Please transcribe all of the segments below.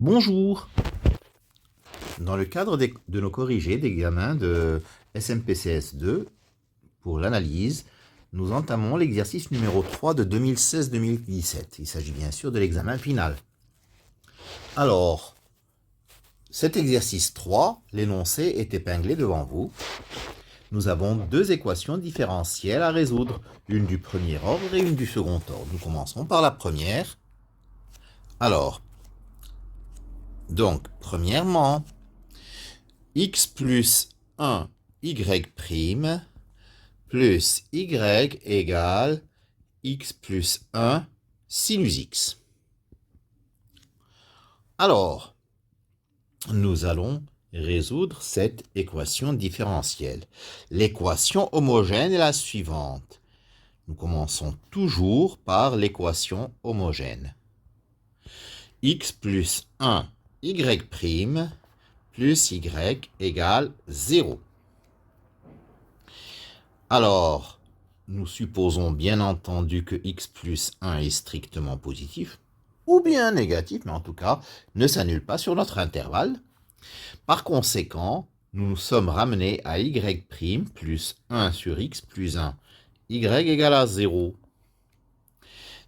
Bonjour. Dans le cadre de nos corrigés d'examen de SMPCS2 pour l'analyse, nous entamons l'exercice numéro 3 de 2016-2017. Il s'agit bien sûr de l'examen final. Alors, cet exercice 3, l'énoncé est épinglé devant vous. Nous avons deux équations différentielles à résoudre, une du premier ordre et une du second ordre. Nous commençons par la première. Alors, donc, premièrement, x plus 1 y' plus y égale x plus 1 sinus x. Alors, nous allons résoudre cette équation différentielle. L'équation homogène est la suivante. Nous commençons toujours par l'équation homogène. X plus 1 y' plus y égale 0. Alors, nous supposons bien entendu que x plus 1 est strictement positif, ou bien négatif, mais en tout cas, ne s'annule pas sur notre intervalle. Par conséquent, nous nous sommes ramenés à y' plus 1 sur x plus 1. y égale à 0.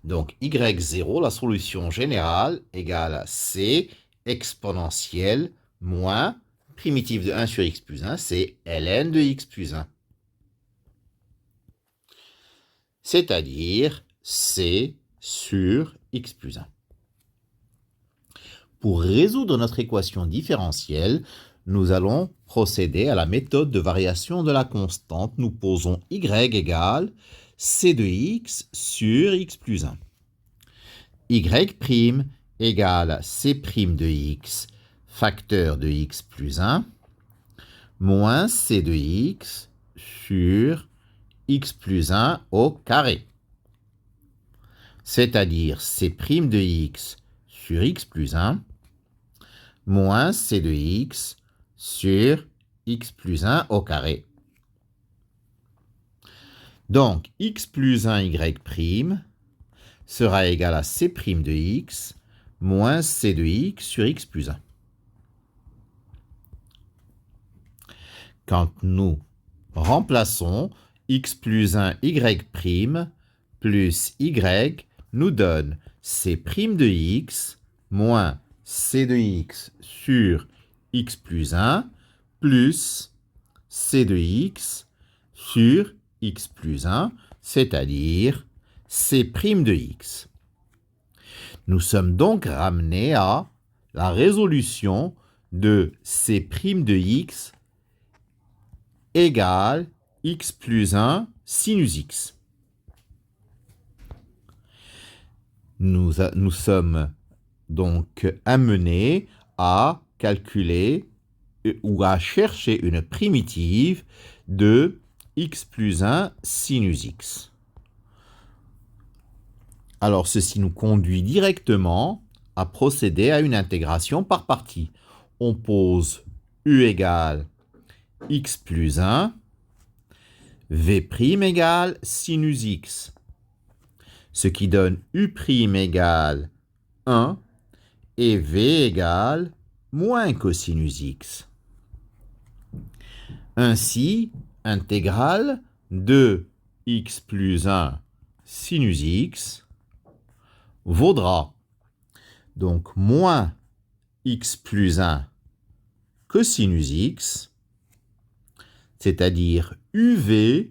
Donc, y0, la solution générale, égale à c exponentielle moins primitive de 1 sur x plus 1, c'est ln de x plus 1. C'est-à-dire c sur x plus 1. Pour résoudre notre équation différentielle, nous allons procéder à la méthode de variation de la constante. Nous posons y égale c de x sur x plus 1. y' égale c' de x facteur de x plus 1 moins c de x sur x plus 1 au carré. C'est-à-dire c' de x sur x plus 1 moins c de x sur x plus 1 au carré. Donc, x plus 1 y' sera égal à c' de x moins c de x sur x plus 1. Quand nous remplaçons x plus 1 y' plus y nous donne c' de x moins c de x sur x plus 1 plus c de x sur x plus 1, c'est-à-dire c' de x. Nous sommes donc ramenés à la résolution de c' de x égale x plus 1 sinus x. Nous sommes donc amenés à calculer ou à chercher une primitive de x plus 1 sinus x. Alors, ceci nous conduit directement à procéder à une intégration par partie. On pose u égale x plus 1, v' égale sinus x, ce qui donne u' égale 1 et v égale moins cosinus x. Ainsi, intégrale de x plus 1 sinus x vaudra donc moins x plus 1 cosinus x, c'est-à-dire uv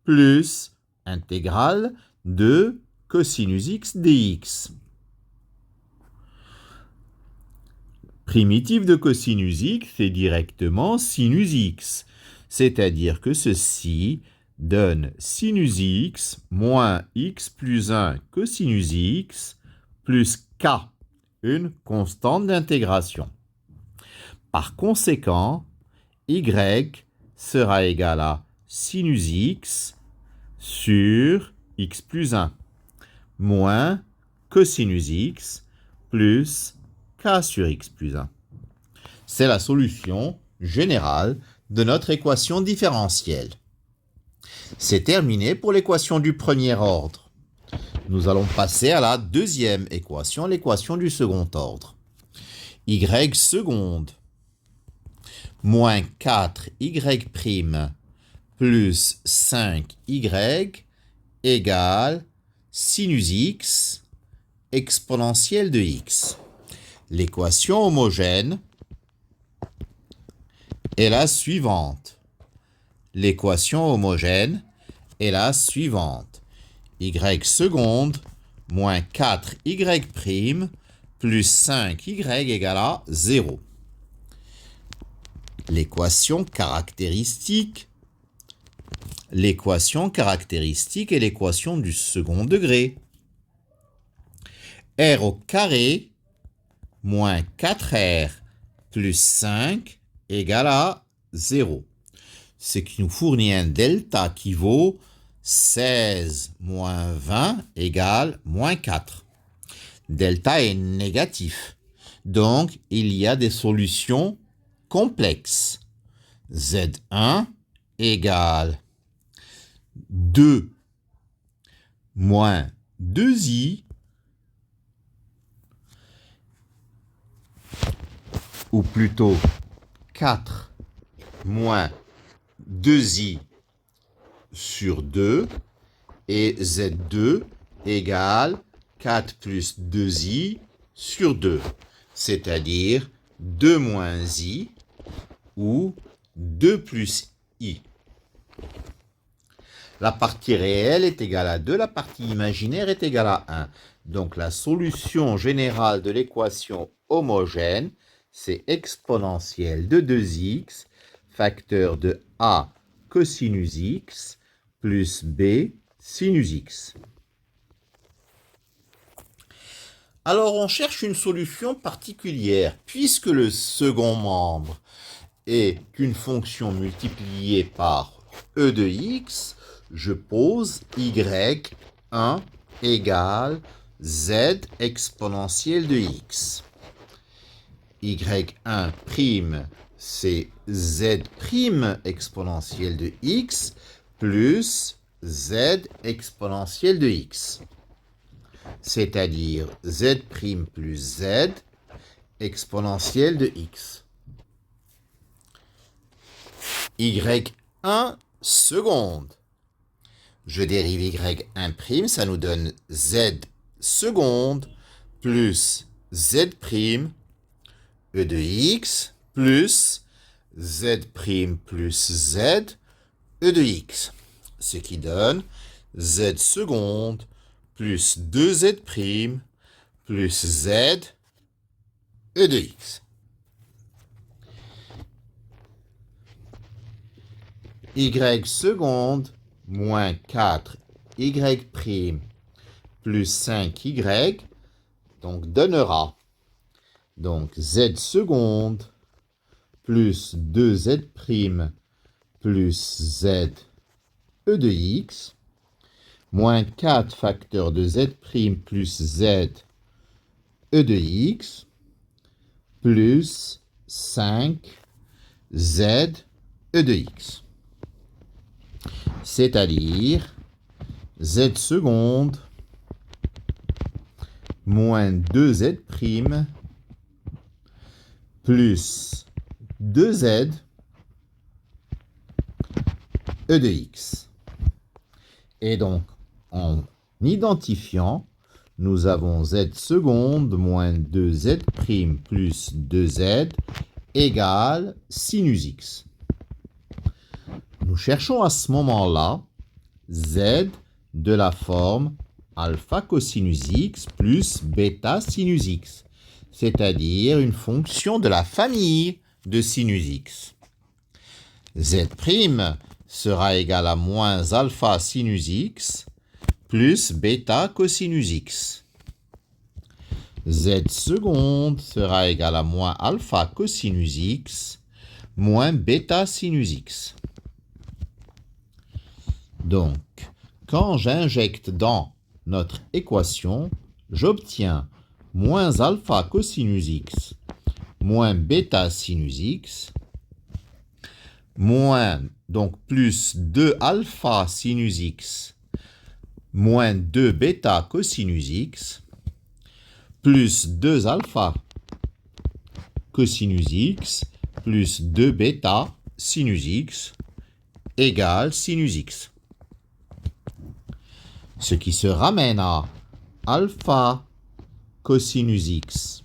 plus intégrale de cosinus x dx. Primitive de cosinus x, c'est directement sinus x, c'est-à-dire que ceci donne sinus x moins x plus 1 cosinus x plus k, une constante d'intégration. Par conséquent, y sera égal à sinus x sur x plus 1 moins cosinus x plus k sur x plus 1. C'est la solution générale de notre équation différentielle. C'est terminé pour l'équation du premier ordre. Nous allons passer à la deuxième équation, l'équation du second ordre. y seconde moins 4y prime plus 5y égale sinus x exponentielle de x. L'équation homogène est la suivante. L'équation homogène est la suivante. Y seconde moins 4y prime plus 5y égale à 0. L'équation caractéristique est l'équation du second degré. R au carré moins 4R plus 5 égale à 0. Ce qui nous fournit un delta qui vaut 16 moins 20 égale moins 4. Delta est négatif. Donc, il y a des solutions complexes. Z1 égale 2 moins 2i ou plutôt 4 moins 2i sur 2 et Z2 égale 4 plus 2i sur 2, c'est-à-dire 2 moins i ou 2 plus i. La partie réelle est égale à 2, la partie imaginaire est égale à 1. Donc la solution générale de l'équation homogène, c'est exponentielle de 2x, facteur de a cosinus x, plus b sinus x. Alors on cherche une solution particulière, puisque le second membre est une fonction multipliée par e de x, je pose y1 égale z exponentielle de x. y1 prime, c'est z prime exponentielle de x plus z exponentielle de x. C'est-à-dire z prime plus z exponentielle de x. y1 seconde. Je dérive y1 prime, ça nous donne z seconde plus z prime e de x plus z prime plus z e de x. Ce qui donne z seconde plus 2z prime plus z e de x. Y seconde moins 4y prime plus 5y, donc donnera donc z seconde plus 2z prime plus z e de x, moins 4 facteur de z prime plus z e de x, plus 5 z e de x. C'est-à-dire z seconde moins 2z prime plus 2z e de x. Et donc, en identifiant, nous avons z seconde moins 2z prime plus 2z égale sinus x. Nous cherchons à ce moment-là z de la forme alpha cosinus x plus bêta sinus x, c'est-à-dire une fonction de la famille de sinus x. Z' sera égal à moins alpha sinus x plus bêta cosinus x. Z seconde sera égal à moins alpha cosinus x moins bêta sinus x. Donc, quand j'injecte dans notre équation, j'obtiens moins alpha cosinus x moins bêta sinus x moins, donc plus 2 alpha sinus x moins 2 bêta cosinus x plus 2 alpha cosinus x plus 2 bêta sinus x égale sinus x. Ce qui se ramène à alpha cosinus x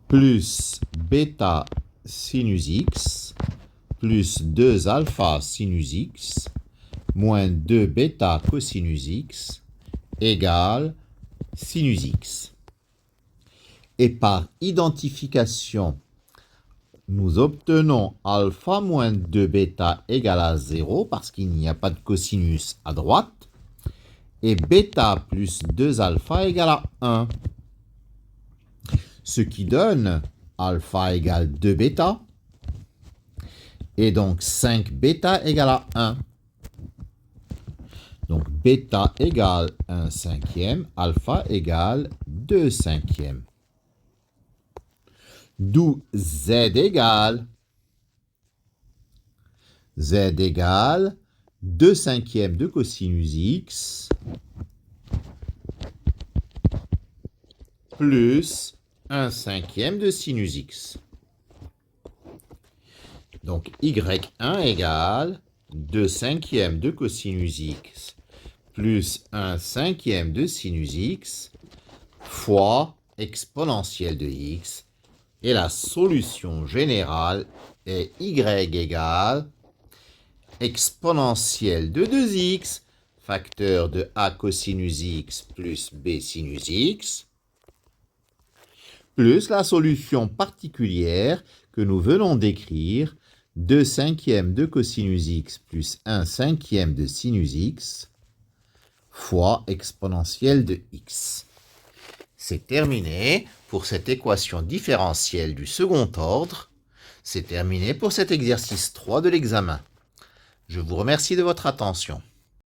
plus bêta sinus x plus 2 alpha sinus x moins 2 bêta cosinus x égale sinus x. Et par identification, nous obtenons alpha moins 2 bêta égale à 0 parce qu'il n'y a pas de cosinus à droite. Et bêta plus 2 alpha égale à 1. Ce qui donne alpha égale 2 bêta. Et donc 5 bêta égale à 1. Donc bêta égale 1 cinquième, alpha égale 2 cinquièmes. D'où z égale 2 cinquièmes de cosinus x plus 1 cinquième de sinus x. Donc y1 égale 2 cinquièmes de cosinus x plus 1 cinquième de sinus x fois exponentielle de x. Et la solution générale est y égale exponentielle de 2x, facteur de a cosinus x plus b sinus x, plus la solution particulière que nous venons d'écrire, 2 cinquièmes de cosinus x plus 1 cinquième de sinus x, fois exponentielle de x. C'est terminé pour cette équation différentielle du second ordre. C'est terminé pour cet exercice 3 de l'examen. Je vous remercie de votre attention.